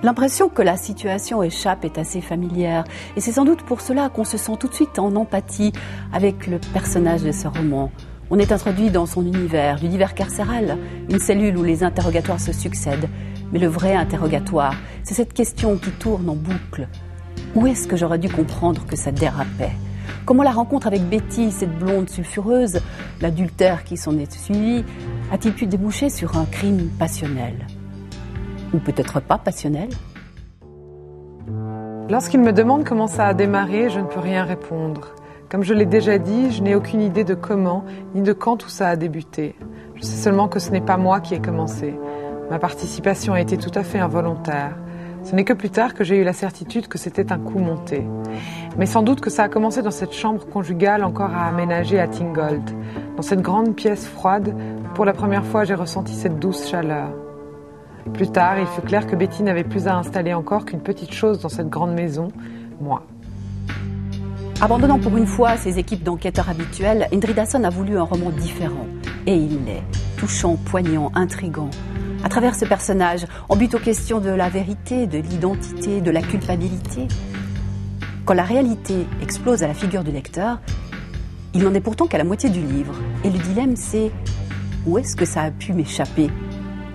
L'impression que la situation échappe est assez familière et c'est sans doute pour cela qu'on se sent tout de suite en empathie avec le personnage de ce roman. On est introduit dans son univers, l'univers carcéral, une cellule où les interrogatoires se succèdent. Mais le vrai interrogatoire, c'est cette question qui tourne en boucle. Où est-ce que j'aurais dû comprendre que ça dérapait ? Comment la rencontre avec Betty, cette blonde sulfureuse, l'adultère qui s'en est suivi, a-t-il pu déboucher sur un crime passionnel ? Ou peut-être pas passionnel ? Lorsqu'il me demande comment ça a démarré, je ne peux rien répondre. Comme je l'ai déjà dit, je n'ai aucune idée de comment, ni de quand tout ça a débuté. Je sais seulement que ce n'est pas moi qui ai commencé. Ma participation a été tout à fait involontaire. Ce n'est que plus tard que j'ai eu la certitude que c'était un coup monté. Mais sans doute que ça a commencé dans cette chambre conjugale encore à aménager à Tingold. Dans cette grande pièce froide, pour la première fois j'ai ressenti cette douce chaleur. Plus tard, il fut clair que Betty n'avait plus à installer encore qu'une petite chose dans cette grande maison, moi. Abandonnant pour une fois ses équipes d'enquêteurs habituelles, Indridason a voulu un roman différent. Et il l'est. Touchant, poignant, intrigant. À travers ce personnage, on bute aux questions de la vérité, de l'identité, de la culpabilité. Quand la réalité explose à la figure du lecteur, il n'en est pourtant qu'à la moitié du livre. Et le dilemme, c'est où est-ce que ça a pu m'échapper ?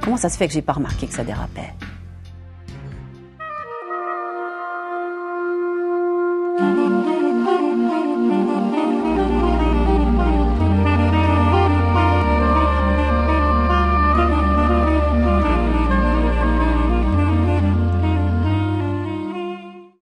Comment ça se fait que j'ai pas remarqué que ça dérapait ?